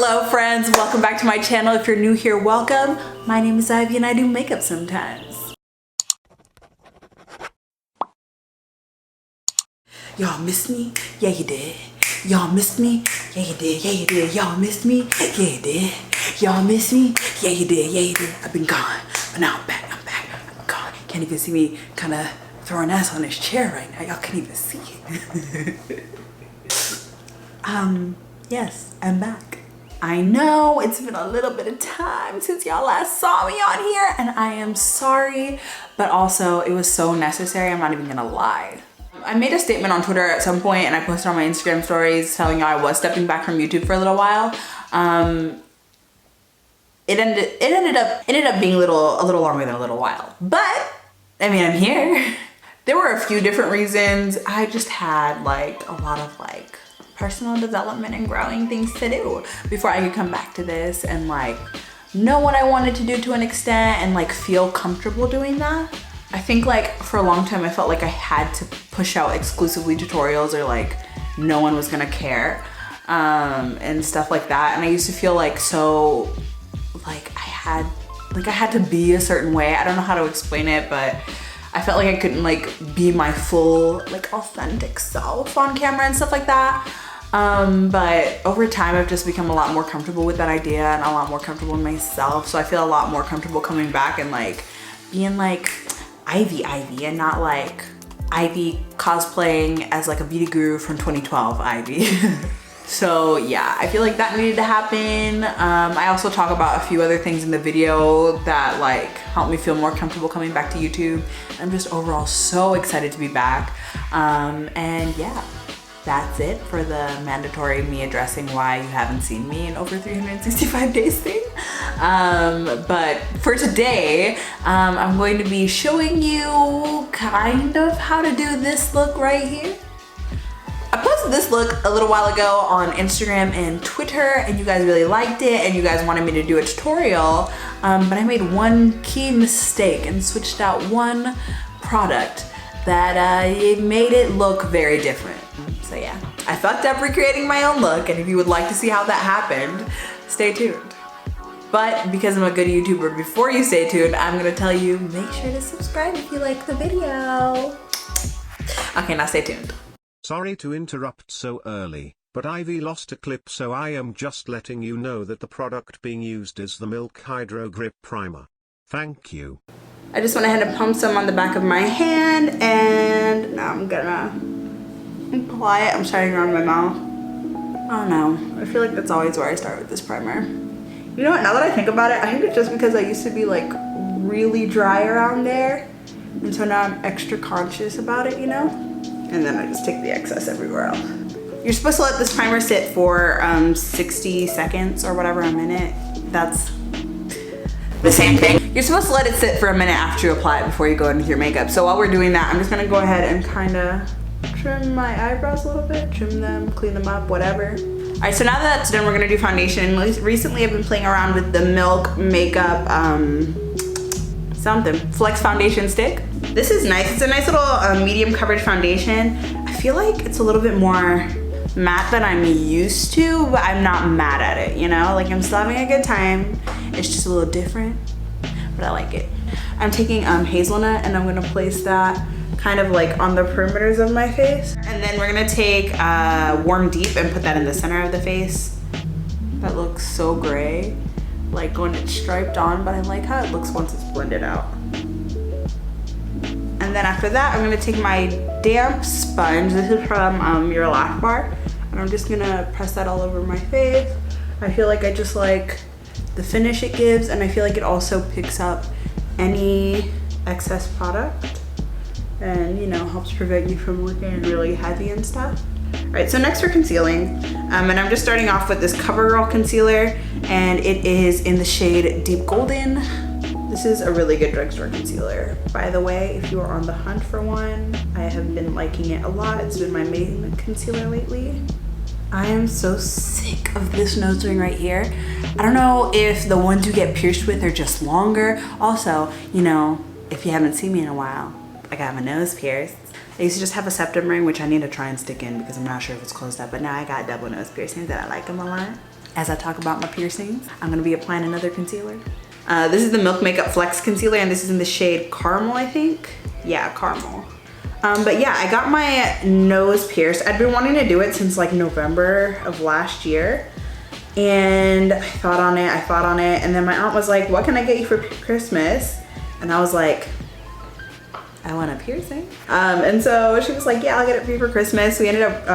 Hello friends, welcome back to my channel. If you're new here, welcome. My name is Ivy and I do makeup sometimes. Y'all missed me? Yeah, you did. Y'all missed me? Yeah, you did. Yeah, you did. Y'all missed me? Yeah, you did. Y'all missed me? Yeah, you did. Yeah, you did. I've been gone, but now I'm back. I'm gone. Can't even see me kind of throwing ass on this chair right now. Y'all can't even see it. Yes, I'm back. I know it's been a little bit of time since y'all last saw me on here and I am sorry, but also it was so necessary. I'm not even gonna lie. I made a statement on Twitter at some point and I posted on my Instagram stories telling y'all I was stepping back from YouTube for a little while. It ended up being a little longer than a little while, but I mean, I'm here. There were a few different reasons. I just had like a lot of like personal development and growing things to do before I could come back to this and like know what I wanted to do to an extent and like feel comfortable doing that. I think like for a long time I felt like I had to push out exclusively tutorials or like no one was gonna care and stuff like that. And I used to feel like so like I had to be a certain way. I don't know how to explain it, but I felt like I couldn't like be my full like authentic self on camera and stuff like that. But over time I've just become a lot more comfortable with that idea and a lot more comfortable in myself. So I feel a lot more comfortable coming back and like being like Ivy and not like Ivy cosplaying as like a beauty guru from 2012 Ivy. So yeah, I feel like that needed to happen. I also talk about a few other things in the video that like help me feel more comfortable coming back to YouTube. I'm just overall so excited to be back. And yeah, that's it for the mandatory me addressing why you haven't seen me in over 365 days thing. But for today, I'm going to be showing you kind of how to do this look right here. I posted this look a little while ago on Instagram and Twitter and you guys really liked it and you guys wanted me to do a tutorial, but I made one key mistake and switched out one product that it made it look very different. So yeah, I fucked up recreating my own look, and if you would like to see how that happened, stay tuned. But because I'm a good YouTuber, before you stay tuned, I'm gonna tell you, make sure to subscribe if you like the video. Okay, now stay tuned. Sorry to interrupt so early, but Ivy lost a clip, so I am just letting you know that the product being used is the Milk Hydro Grip Primer. Thank you. I just went ahead and pumped some on the back of my hand, and now I'm gonna apply it. I'm starting around my mouth. I don't know. I feel like that's always where I start with this primer. You know what? Now that I think about it, I think it's just because I used to be like really dry around there, and so now I'm extra conscious about it, you know? And then I just take the excess everywhere else. You're supposed to let this primer sit for 60 seconds or whatever, a minute. That's the same thing. You're supposed to let it sit for a minute after you apply it before you go into your makeup. So while we're doing that, I'm just gonna go ahead and kind of trim my eyebrows a little bit, trim them, clean them up, whatever. All right, so now that that's done, we're gonna do foundation. Recently I've been playing around with the Milk Makeup Flex Foundation Stick. This is nice. It's a nice little medium coverage foundation. I feel like it's a little bit more matte than I'm used to, but I'm not mad at it, you know? Like I'm still having a good time. It's just a little different, but I like it. I'm taking hazelnut and I'm gonna place that kind of like on the perimeters of my face. And then we're gonna take Warm Deep and put that in the center of the face. That looks so gray, like when it's striped on, but I like how it looks once it's blended out. And then after that, I'm gonna take my damp sponge. This is from your Lash Bar. And I'm just gonna press that all over my face. I feel like I just like the finish it gives, and I feel like it also picks up any excess product and, you know, helps prevent you from looking really heavy and stuff. All right, so next we're concealing. And I'm just starting off with this CoverGirl concealer, and it is in the shade Deep Golden. This is a really good drugstore concealer. By the way, if you are on the hunt for one, I have been liking it a lot. It's been my main concealer lately. I am so sick of this nose ring right here. I don't know if the ones you get pierced with are just longer. Also, you know, if you haven't seen me in a while, I got my nose pierced. I used to just have a septum ring, which I need to try and stick in because I'm not sure if it's closed up, but now I got double nose piercings and I like them a lot. as I talk about my piercings, I'm gonna be applying another concealer. This is the Milk Makeup Flex Concealer, and this is in the shade Caramel, I think. Yeah, Caramel. But yeah, I got my nose pierced. I'd been wanting to do it since like November of last year. And I thought on it, and then my aunt was like, what can I get you for Christmas? And I was like, I want a piercing. And so she was like, yeah, I'll get it for you for Christmas. We ended up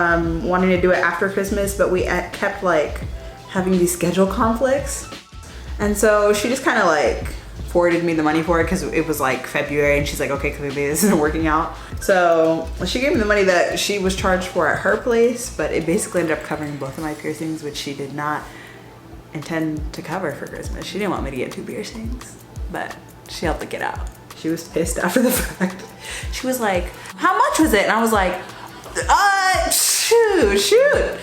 wanting to do it after Christmas, but we kept like having these schedule conflicts. And so she just kind of like forwarded me the money for it because it was like February, and she's like, okay, clearly this isn't working out. So she gave me the money that she was charged for at her place, but it basically ended up covering both of my piercings, which she did not intend to cover for Christmas. She didn't want me to get 2 piercings, but she helped it get out. She was pissed after the fact. She was like, how much was it? And I was like, shoot.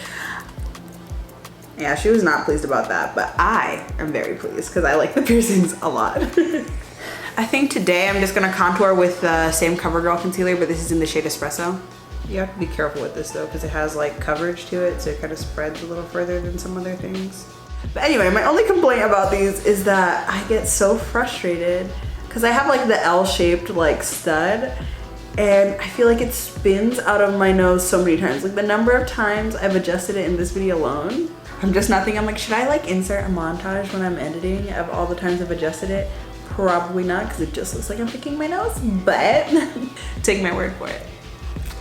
Yeah, she was not pleased about that, but I am very pleased because I like the piercings a lot. I think today I'm just gonna contour with the same CoverGirl concealer, but this is in the shade Espresso. You have to be careful with this though, because it has like coverage to it, so it kind of spreads a little further than some other things. But anyway, my only complaint about these is that I get so frustrated because I have like the L-shaped like stud, and I feel like it spins out of my nose so many times. Like the number of times I've adjusted it in this video alone, I'm just not thinking, I'm like, should I like insert a montage when I'm editing of all the times I've adjusted it? Probably not, because it just looks like I'm picking my nose, but take my word for it.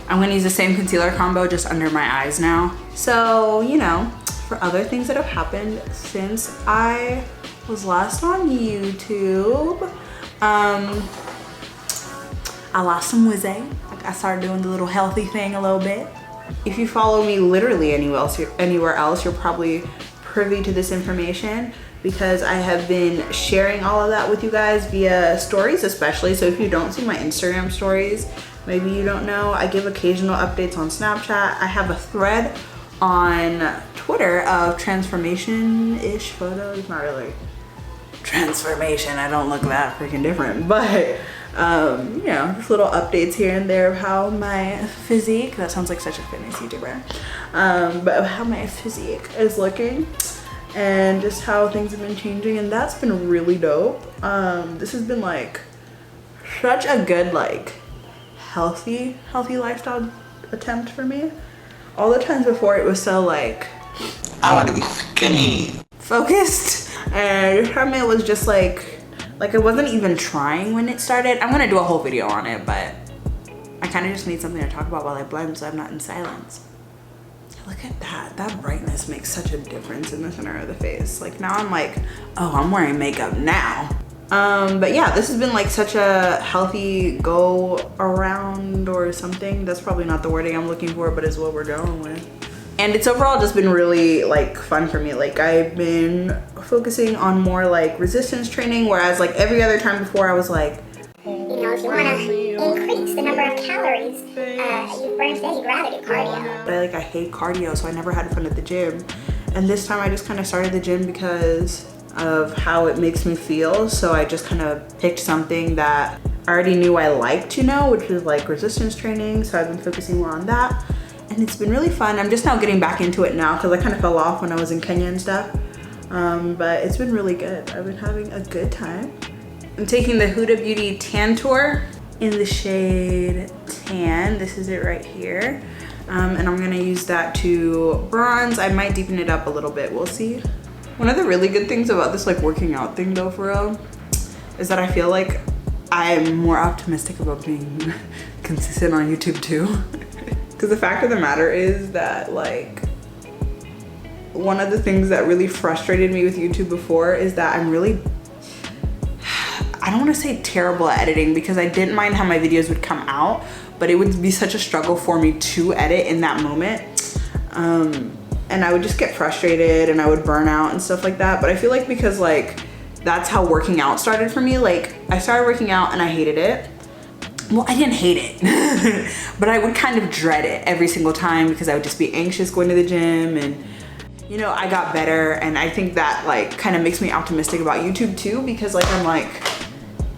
I'm gonna use the same concealer combo just under my eyes now. So, you know, for other things that have happened since I was last on YouTube, I lost some wizzy. I started doing the little healthy thing a little bit. If you follow me literally anywhere else, you're probably privy to this information because I have been sharing all of that with you guys via stories especially. So if you don't see my Instagram stories, maybe you don't know, I give occasional updates on Snapchat. I have a thread on Twitter of transformation-ish photos. Not really transformation, I don't look that freaking different, but you know, just little updates here and there of how my physique, that sounds like such a fitness YouTuber, but of how my physique is looking and just how things have been changing, and that's been really dope. This has been like such a good like healthy lifestyle attempt for me. All the times before it was so like, I want to be skinny focused, and this time it was just like I wasn't even trying when it started. I'm gonna do a whole video on it, but I kind of just need something to talk about while I blend so I'm not in silence. Look at that. That brightness makes such a difference in the center of the face. Like now I'm like, oh, I'm wearing makeup now. But yeah, this has been like such a healthy go around or something. That's probably not the wording I'm looking for, but it's what we're going with. And it's overall just been really like fun for me. Like I've been focusing on more like resistance training, whereas like every other time before I was like, you know, if you want to increase the number of calories you burn today, you'd rather do cardio. But I hate cardio, so I never had fun at the gym. And this time I just kind of started the gym because of how it makes me feel. So I just kind of picked something that I already knew I liked, you know, which was like resistance training. So I've been focusing more on that. And it's been really fun. I'm just now getting back into it now because I kind of fell off when I was in Kenya and stuff. But it's been really good. I've been having a good time. I'm taking the Huda Beauty Tan Tour in the shade Tan. This is it right here. And I'm gonna use that to bronze. I might deepen it up a little bit, we'll see. One of the really good things about this like working out thing though, for real, is that I feel like I'm more optimistic about being consistent on YouTube too. Because the fact of the matter is that like, one of the things that really frustrated me with YouTube before is that I'm really, I don't want to say terrible at editing because I didn't mind how my videos would come out, but it would be such a struggle for me to edit in that moment. And I would just get frustrated and I would burn out and stuff like that. But I feel like because like, that's how working out started for me. Like I started working out and I hated it. Well, I didn't hate it, but I would kind of dread it every single time because I would just be anxious going to the gym, and you know, I got better, and I think that like kind of makes me optimistic about YouTube too, because like I'm like,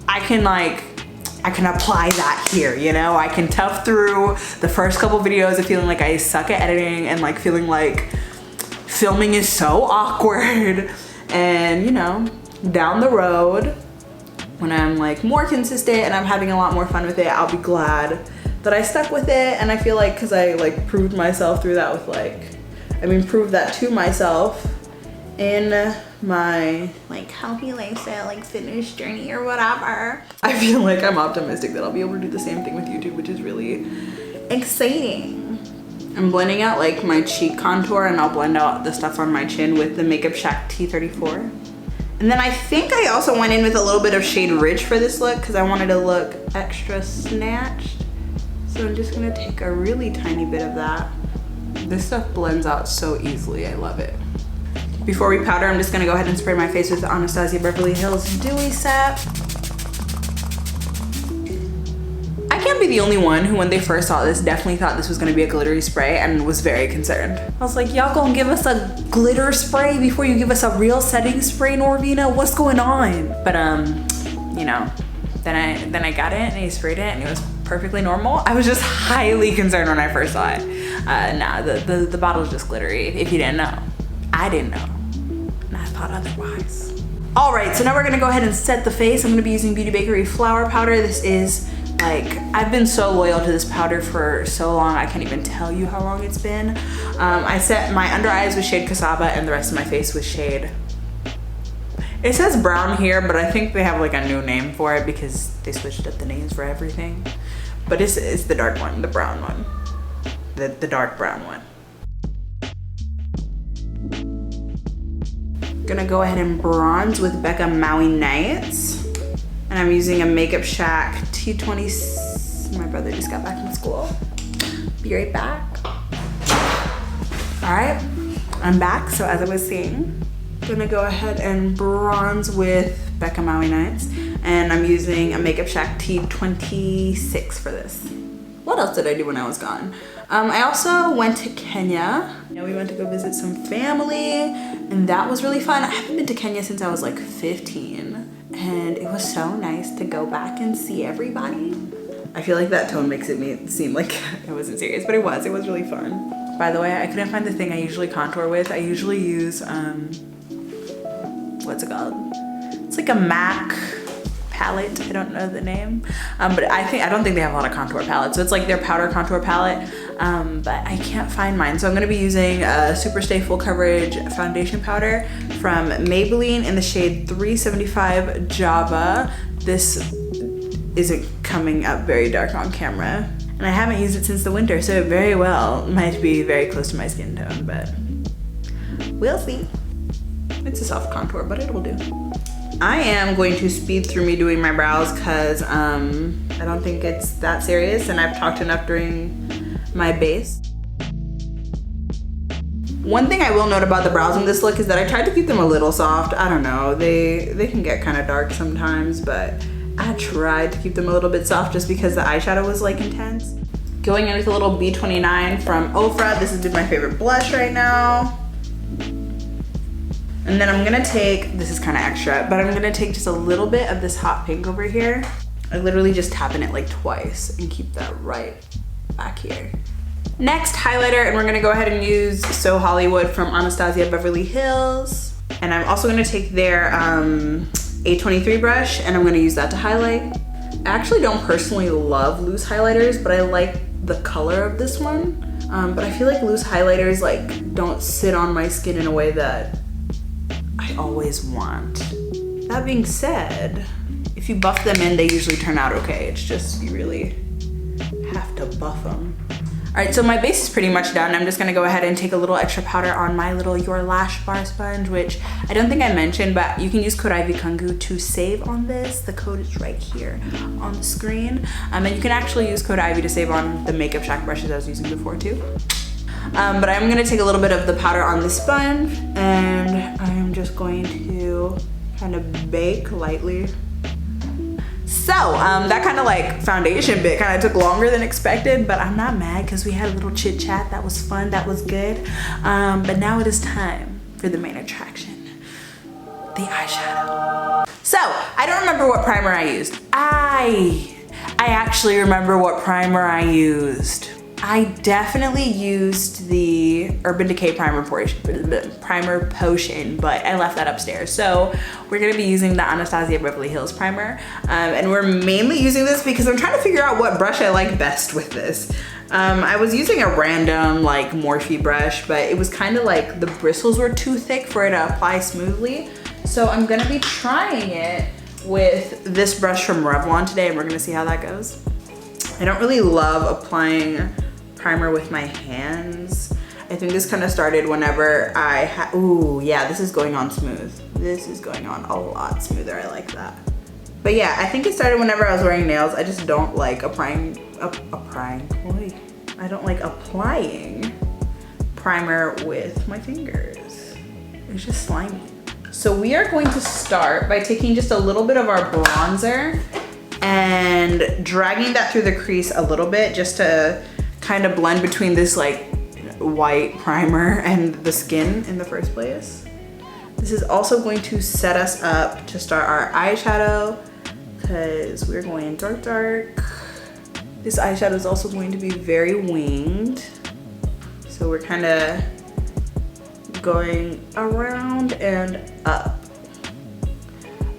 I can apply that here, you know? I can tough through the first couple videos of feeling like I suck at editing and like feeling like filming is so awkward. And you know, down the road, when I'm like more consistent and I'm having a lot more fun with it, I'll be glad that I stuck with it. And I feel like, cause I like proved myself through that with proved that to myself in my like healthy lifestyle, like fitness journey or whatever. I feel like I'm optimistic that I'll be able to do the same thing with YouTube, which is really exciting. I'm blending out like my cheek contour, and I'll blend out the stuff on my chin with the Makeup Shack T34. And then I think I also went in with a little bit of Shade Rich for this look because I wanted to look extra snatched. So I'm just gonna take a really tiny bit of that. This stuff blends out so easily, I love it. Before we powder, I'm just gonna go ahead and spray my face with the Anastasia Beverly Hills Dewy Sap. I can't be the only one who, when they first saw this, definitely thought this was gonna be a glittery spray and was very concerned. I was like, y'all gonna give us a glitter spray before you give us a real setting spray, Norvina? What's going on? But you know, then I got it and I sprayed it and it was perfectly normal. I was just highly concerned when I first saw it. Nah, the bottle's just glittery, if you didn't know. I didn't know, and I thought otherwise. All right, so now we're gonna go ahead and set the face. I'm gonna be using Beauty Bakery Flour Powder. This is like, I've been so loyal to this powder for so long, I can't even tell you how long it's been. I set my under eyes with shade Cassava and the rest of my face with shade, it says brown here, but I think they have like a new name for it because they switched up the names for everything. But it's the dark one, the brown one, the dark brown one. Gonna go ahead and bronze with Becca Maui Nights. And I'm using a Makeup Shack T20. My brother just got back from school. Be right back. All right, I'm back. So as I was saying, I'm gonna go ahead and bronze with Becca Maui Nights. And I'm using a Makeup Shack T26 for this. What else did I do when I was gone? I also went to Kenya. We went to go visit some family, and that was really fun. I haven't been to Kenya since I was like 15, and it was so nice to go back and see everybody. I feel like that tone makes it seem like it wasn't serious, but it was really fun. By the way, I couldn't find the thing I usually contour with. I usually use, what's it called? It's like a MAC palette. I don't know the name, but I don't think they have a lot of contour palettes. So it's like their powder contour palette, but I can't find mine. So I'm gonna be using a Super Stay Full Coverage foundation powder from Maybelline in the shade 375 Java. This isn't coming up very dark on camera, and I haven't used it since the winter, so it very well might be very close to my skin tone, but we'll see. It's a soft contour, but it will do. I am going to speed through me doing my brows because I don't think it's that serious, and I've talked enough during my base. One thing I will note about the brows in this look is that I tried to keep them a little soft. I don't know, they can get kind of dark sometimes, but I tried to keep them a little bit soft just because the eyeshadow was like intense. Going in with a little B29 from Ofra. This has been my favorite blush right now. And then I'm gonna take, this is kind of extra, but I'm gonna take just a little bit of this hot pink over here. I literally just tap in it like twice and keep that right back here. Next, highlighter, and we're gonna go ahead and use So Hollywood from Anastasia Beverly Hills. And I'm also gonna take their A23 brush, and I'm gonna use that to highlight. I actually don't personally love loose highlighters, but I like the color of this one. But I feel like loose highlighters like don't sit on my skin in a way that I always want. That being said, if you buff them in, they usually turn out okay. It's just, you really have to buff them. All right, so my base is pretty much done. I'm just gonna go ahead and take a little extra powder on my little Your Lash Bar sponge, which I don't think I mentioned, but you can use code Kungu to save on this. The code is right here on the screen. And you can actually use code Ivy to save on the Makeup Shack brushes I was using before too. But I'm gonna take a little bit of the powder on this sponge, and I'm just going to kind of bake lightly. So that kind of like foundation bit kind of took longer than expected, but I'm not mad because we had a little chit chat. That was fun, that was good. But now it is time for the main attraction, the eyeshadow. So I don't remember what primer I used. I actually remember what primer I used. I definitely used the Urban Decay primer potion, but I left that upstairs. So we're gonna be using the Anastasia Beverly Hills primer. And we're mainly using this because I'm trying to figure out what brush I like best with this. I was using a random like Morphe brush, but it was kind of like the bristles were too thick for it to apply smoothly. So I'm gonna be trying it with this brush from Revlon today, and we're gonna see how that goes. I don't really love applying primer with my hands. I think this kind of started whenever I had, ooh, yeah, this is going on smooth. This is going on a lot smoother, I like that. But yeah, I think it started whenever I was wearing nails. I just don't like applying primer with my fingers. It's just slimy. So we are going to start by taking just a little bit of our bronzer and dragging that through the crease a little bit just to kind of blend between this like white primer and the skin in the first place. This is also going to set us up to start our eyeshadow because we're going dark. This eyeshadow is also going to be very winged. So we're kind of going around and up.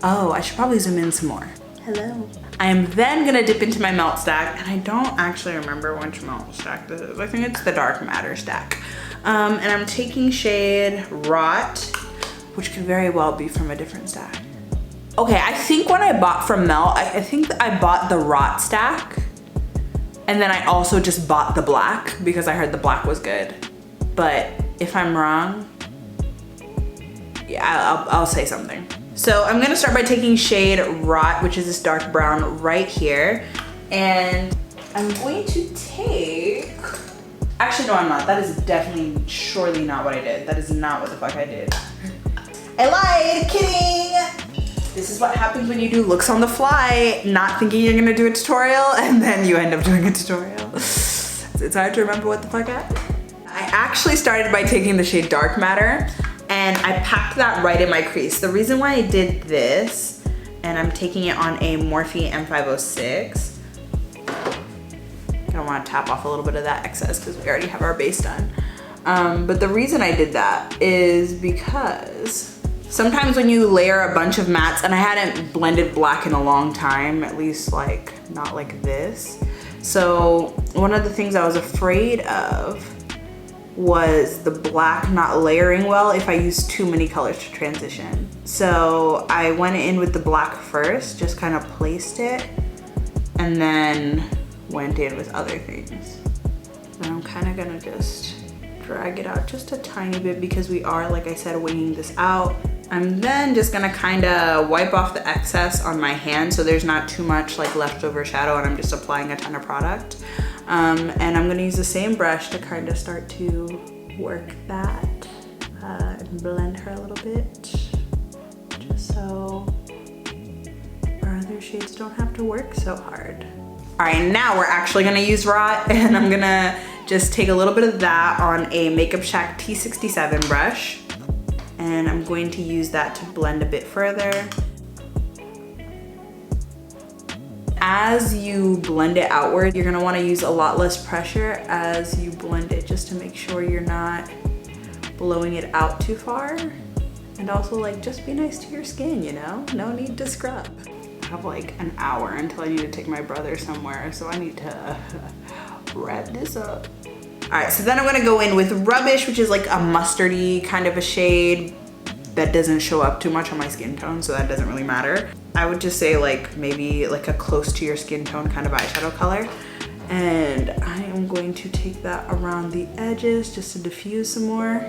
Oh, I should probably zoom in some more. Hello. I am then gonna dip into my melt stack, and I don't actually remember which melt stack this is. I think it's the Dark Matter stack. And I'm taking shade Rot, which could very well be from a different stack. Okay, I think when I bought from Melt, I think I bought the Rot stack, and then I also just bought the black because I heard the black was good. But if I'm wrong, yeah, I'll say something. So I'm gonna start by taking shade Rot, which is this dark brown right here. And I'm going to take, actually no I'm not. That is definitely, surely not what I did. That is not what the fuck I did. I lied, kidding. This is what happens when you do looks on the fly, not thinking you're gonna do a tutorial, and then you end up doing a tutorial. It's hard to remember what the fuck I did. I actually started by taking the shade Dark Matter, and I packed that right in my crease. The reason why I did this, and I'm taking it on a Morphe M506. I want to tap off a little bit of that excess because we already have our base done. But the reason I did that is because sometimes when you layer a bunch of mattes, and I hadn't blended black in a long time, at least like not like this. So one of the things I was afraid of was the black not layering well if I used too many colors to transition. So I went in with the black first, just kind of placed it, and then went in with other things. And I'm kind of gonna just drag it out just a tiny bit because we are, like I said, winging this out. I'm then just gonna kind of wipe off the excess on my hand so there's not too much like leftover shadow, and I'm just applying a ton of product. And I'm gonna use the same brush to kind of start to work that and blend her a little bit, just so our other shades don't have to work so hard. All right, now we're actually gonna use Rot, and I'm gonna just take a little bit of that on a Makeup Shack T67 brush, and I'm going to use that to blend a bit further. As you blend it outward, you're gonna wanna use a lot less pressure as you blend it, just to make sure you're not blowing it out too far. And also, like, just be nice to your skin, you know? No need to scrub. I have like an hour until I need to take my brother somewhere, so I need to wrap this up. All right, so then I'm gonna go in with Rubbish, which is like a mustardy kind of a shade that doesn't show up too much on my skin tone, so that doesn't really matter. I would just say like maybe like a close to your skin tone kind of eyeshadow color. And I am going to take that around the edges just to diffuse some more.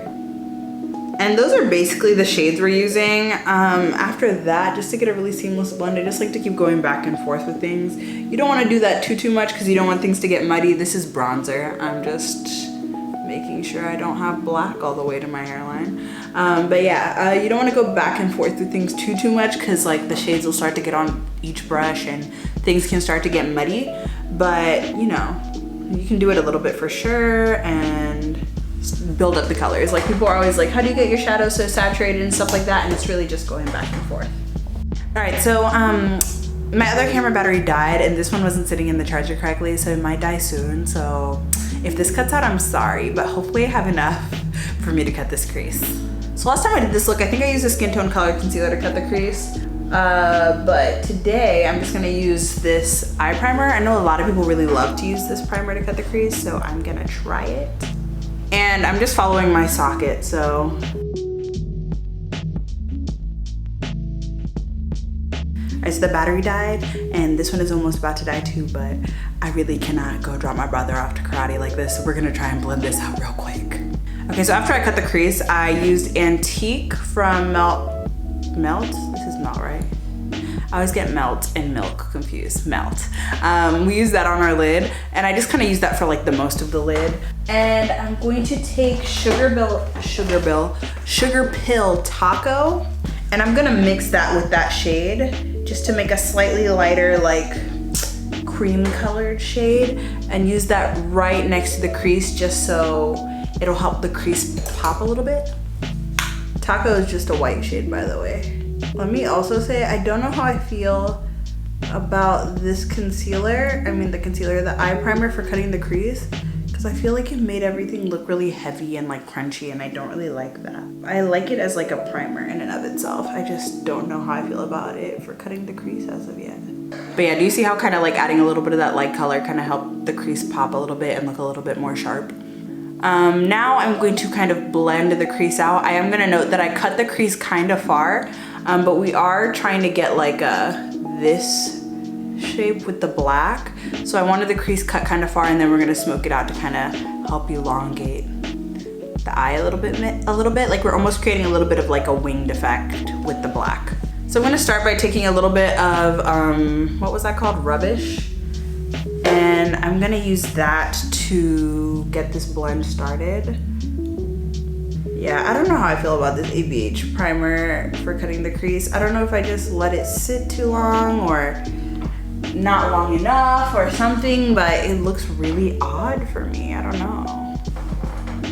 And those are basically the shades we're using. After that, just to get a really seamless blend, I just like to keep going back and forth with things. You don't want to do that too much because you don't want things to get muddy. This is bronzer. I'm just making sure I don't have black all the way to my hairline. But yeah, you don't want to go back and forth with things too much because like the shades will start to get on each brush and things can start to get muddy. But you know, you can do it a little bit for sure and build up the colors. Like people are always like, how do you get your shadows so saturated and stuff like that? And it's really just going back and forth. All right, so my other camera battery died and this one wasn't sitting in the charger correctly, so it might die soon. So If this cuts out, I'm sorry, but hopefully I have enough for me to cut this crease. So last time I did this look, I think I used a skin tone color concealer to cut the crease. But today I'm just gonna use this eye primer. I know a lot of people really love to use this primer to cut the crease, so I'm gonna try it. And I'm just following my socket, so. Alright, so the battery died, and this one is almost about to die too, but I really cannot go drop my brother off to karate like this, so we're gonna try and blend this out real quick. Okay, so after I cut the crease, I used Antique from Melt? This is Melt, right? I always get Melt and Milk confused. Melt. We use that on our lid, and I just kind of use that for like the most of the lid. And I'm going to take Sugar Pill Taco, and I'm gonna mix that with that shade just to make a slightly lighter, like cream colored shade, and use that right next to the crease just so it'll help the crease pop a little bit. Taco is just a white shade, by the way. Let me also say, I don't know how I feel about this concealer. I mean the concealer, the eye primer for cutting the crease, because I feel like it made everything look really heavy and like crunchy, and I don't really like that. I like it as like a primer in and of itself. I just don't know how I feel about it for cutting the crease as of yet. But yeah, do you see how kind of like adding a little bit of that light color kind of helped the crease pop a little bit and look a little bit more sharp? Now I'm going to kind of blend the crease out. I am gonna note that I cut the crease kind of far, but we are trying to get like this shape with the black. So I wanted the crease cut kind of far, and then we're gonna smoke it out to kind of help elongate the eye a little bit. Like we're almost creating a little bit of like a winged effect with the black. So I'm gonna start by taking a little bit of, what was that called? Rubbish. And I'm gonna use that to get this blend started. Yeah, I don't know how I feel about this ABH primer for cutting the crease. I don't know if I just let it sit too long or not long enough or something, but it looks really odd for me. I don't know.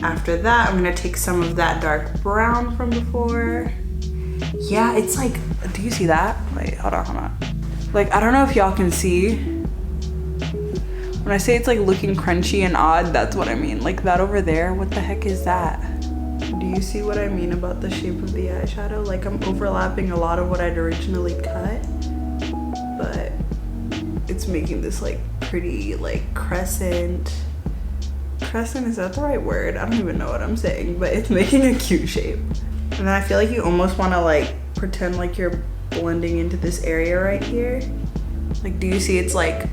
After that, I'm gonna take some of that dark brown from before. Yeah, it's like, do you see that? Wait, hold on. Like, I don't know if y'all can see. When I say it's like looking crunchy and odd, that's what I mean. Like that over there, what the heck is that? Do you see what I mean about the shape of the eyeshadow? Like I'm overlapping a lot of what I'd originally cut, but it's making this like pretty like crescent. Crescent, is that the right word? I don't even know what I'm saying, but it's making a cute shape. And then I feel like you almost wanna like pretend like you're blending into this area right here. Like, do you see it's like,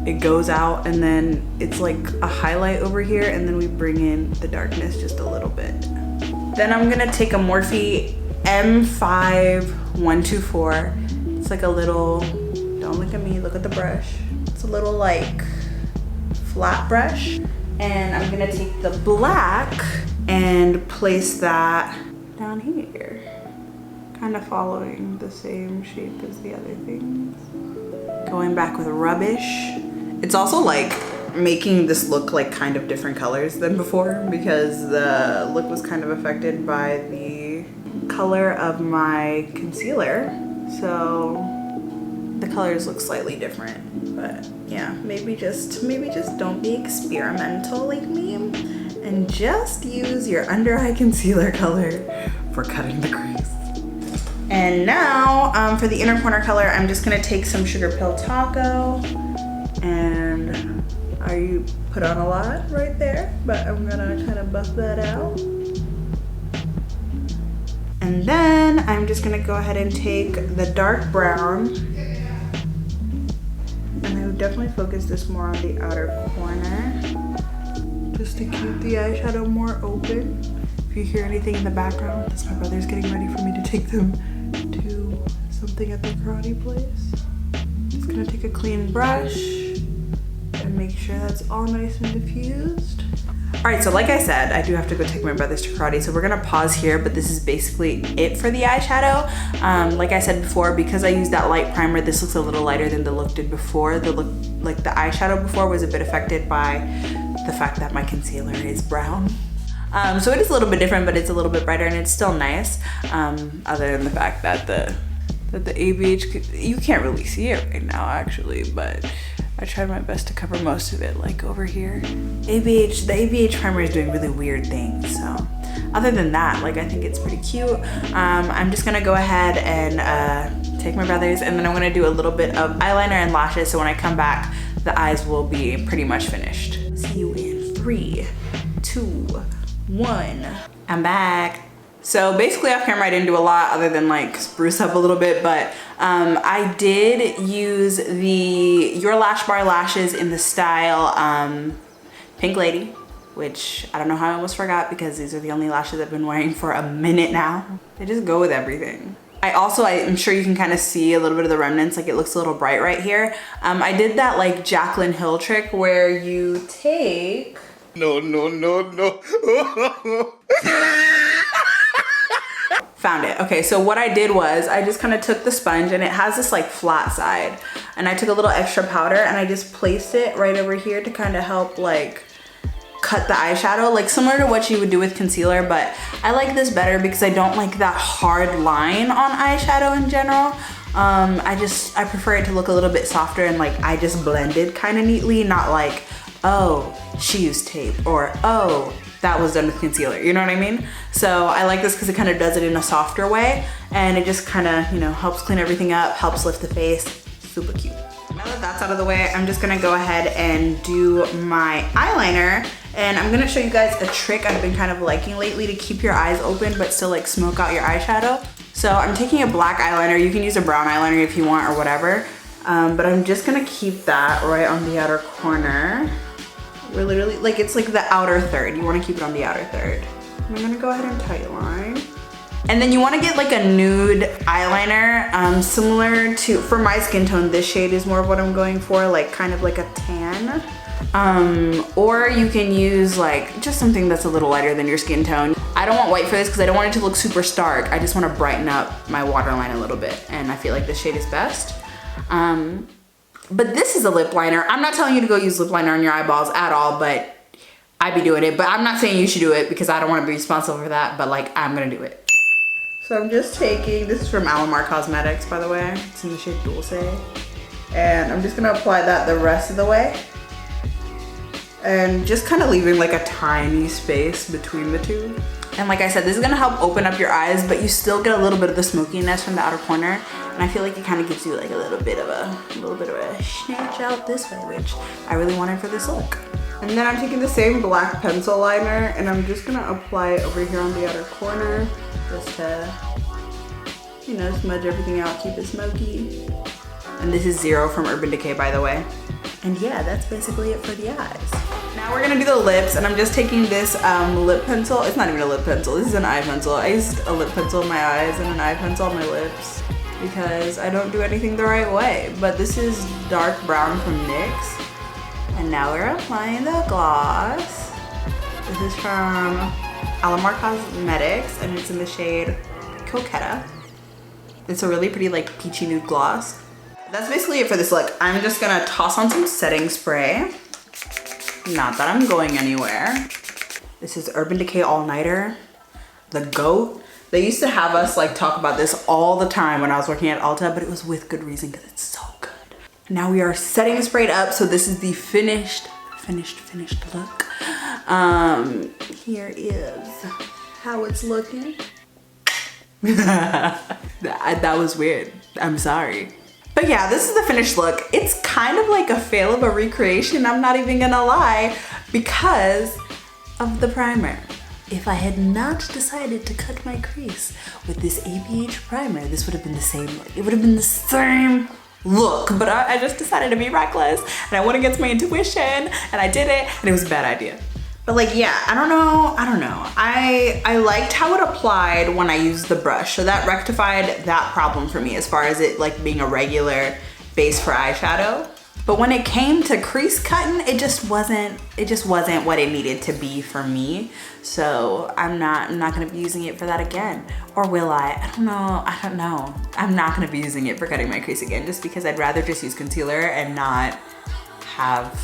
it goes out and then it's like a highlight over here, and then we bring in the darkness just a little bit. Then I'm gonna take a Morphe M5124. It's like a little, don't look at me, look at the brush. It's a little like flat brush. And I'm gonna take the black and place that down here. Kind of following the same shape as the other things. Going back with Rubbish. It's also like making this look like kind of different colors than before, because the look was kind of affected by the color of my concealer. So the colors look slightly different, but yeah, maybe just don't be experimental like me and just use your under eye concealer color for cutting the crease. And now for the inner corner color, I'm just gonna take some Sugar Pill Taco, and I put on a lot right there, but I'm gonna kind of buff that out. And then I'm just gonna go ahead and take the dark brown, and I would definitely focus this more on the outer corner, just to keep the eyeshadow more open. If you hear anything in the background, that's my brother's getting ready for me to take them to something at the karate place. Just gonna take a clean brush and make sure that's all nice and diffused. All right, so like I said, I do have to go take my brothers to karate, so we're gonna pause here, but this is basically it for the eyeshadow. Like I said before, because I used that light primer, this looks a little lighter than the look did before. The look, like the eyeshadow before, was a bit affected by the fact that my concealer is brown. So it is a little bit different, but it's a little bit brighter and it's still nice. Other than the fact that the ABH, you can't really see it right now actually, but I tried my best to cover most of it, like over here. The ABH primer is doing really weird things, so. Other than that, like I think it's pretty cute. I'm just gonna go ahead and take my brothers, and then I'm gonna do a little bit of eyeliner and lashes, so when I come back, the eyes will be pretty much finished. See you in 3, 2, 1. I'm back. So basically off camera I didn't do a lot other than like spruce up a little bit, but I did use the Your Lash Bar lashes in the style Pink Lady, which I don't know how I almost forgot because these are the only lashes I've been wearing for a minute now. They just go with everything. I'm sure you can kind of see a little bit of the remnants, like it looks a little bright right here. I did that like Jaclyn Hill trick where you take... No. Found it. Okay, so what I did was I just kind of took the sponge, and it has this like flat side, and I took a little extra powder and I just placed it right over here to kind of help like cut the eyeshadow, like similar to what you would do with concealer, but I like this better because I don't like that hard line on eyeshadow in general. I prefer it to look a little bit softer, and like I just blended kind of neatly, not like, oh, she used tape, or oh, that was done with concealer, you know what I mean? So I like this because it kind of does it in a softer way, and it just kind of, you know, helps clean everything up, helps lift the face. Super cute. Now that that's out of the way, I'm just gonna go ahead and do my eyeliner, and I'm gonna show you guys a trick I've been kind of liking lately to keep your eyes open but still like smoke out your eyeshadow. So I'm taking a black eyeliner. You can use a brown eyeliner if you want or whatever, but I'm just gonna keep that right on the outer corner. We're literally, like it's like the outer third. You wanna keep it on the outer third. I'm gonna go ahead and tight line. And then you wanna get like a nude eyeliner, similar to, for my skin tone, this shade is more of what I'm going for, like kind of like a tan. Or you can use like just something that's a little lighter than your skin tone. I don't want white for this because I don't want it to look super stark. I just wanna brighten up my waterline a little bit, and I feel like this shade is best. But this is a lip liner. I'm not telling you to go use lip liner on your eyeballs at all, but I'd be doing it. But I'm not saying you should do it because I don't want to be responsible for that, but like I'm gonna do it. So I'm just taking, this is from lmao Cosmetics, by the way. It's in the shade Dulce. And I'm just gonna apply that the rest of the way. And just kind of leaving like a tiny space between the two. And like I said, this is gonna help open up your eyes, but you still get a little bit of the smokiness from the outer corner. And I feel like it kind of gives you like a little bit of a snatch out this way, which I really wanted for this look. And then I'm taking the same black pencil liner, and I'm just gonna apply it over here on the outer corner, just to, you know, smudge everything out, keep it smoky. And this is 0 from Urban Decay, by the way. And yeah, that's basically it for the eyes. Now we're gonna do the lips, and I'm just taking this lip pencil. It's not even a lip pencil, this is an eye pencil. I used a lip pencil in my eyes and an eye pencil on my lips because I don't do anything the right way. But this is dark brown from NYX. And now we're applying the gloss. This is from lmao Cosmetics, and it's in the shade Coquetta. It's a really pretty like peachy nude gloss. That's basically it for this look. I'm just gonna toss on some setting spray. Not that I'm going anywhere. This is Urban Decay All Nighter, the GOAT. They used to have us like talk about this all the time when I was working at Ulta, but it was with good reason because it's so good. Now we are setting sprayed up, so this is the finished look. Here is how it's looking. that was weird. I'm sorry. But yeah, this is the finished look. It's kind of like a fail of a recreation, I'm not even gonna lie, because of the primer. If I had not decided to cut my crease with this ABH primer, this would have been the same look. It would have been the same look, but I just decided to be reckless, and I went against my intuition, and I did it, and it was a bad idea. But like, yeah, I don't know. I liked how it applied when I used the brush. So that rectified that problem for me as far as it like being a regular base for eyeshadow. But when it came to crease cutting, it just wasn't what it needed to be for me. So I'm not gonna be using it for that again. Or will I? I don't know. I'm not gonna be using it for cutting my crease again, just because I'd rather just use concealer and not have,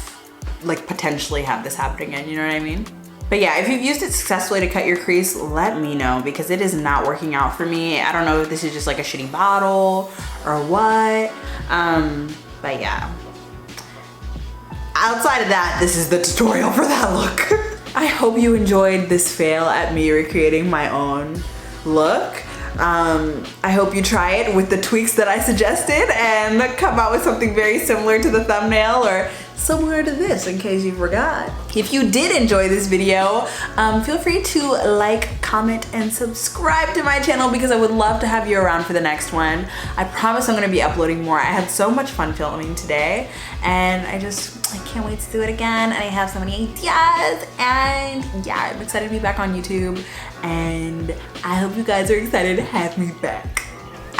like, potentially have this happen again, you know what I mean? But yeah, if you've used it successfully to cut your crease, let me know, because it is not working out for me. I don't know if this is just like a shitty bottle or what, but yeah. outside of that, this is the tutorial for that look. I hope you enjoyed this fail at me recreating my own look. I hope you try it with the tweaks that I suggested and come out with something very similar to the thumbnail or similar to this in case you forgot. If you did enjoy this video, feel free to like, comment, and subscribe to my channel because I would love to have you around for the next one. I promise I'm gonna be uploading more. I had so much fun filming today and I can't wait to do it again, and I have so many ideas, and yeah, I'm excited to be back on YouTube, and I hope you guys are excited to have me back.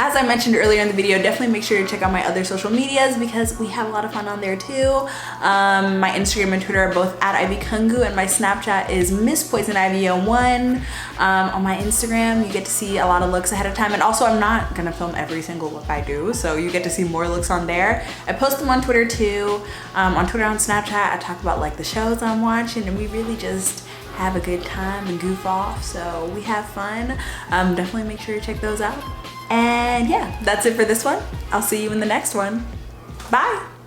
As I mentioned earlier in the video, definitely make sure to check out my other social medias because we have a lot of fun on there too. My Instagram and Twitter are both at @IvyKungu, and my Snapchat is MissPoisonIvy01. On my Instagram, you get to see a lot of looks ahead of time, and also I'm not gonna film every single look I do, so you get to see more looks on there. I post them on Twitter too. On Twitter and Snapchat, I talk about like the shows I'm watching, and we really just have a good time and goof off, so we have fun. Definitely make sure to check those out. And yeah, that's it for this one. I'll see you in the next one. Bye.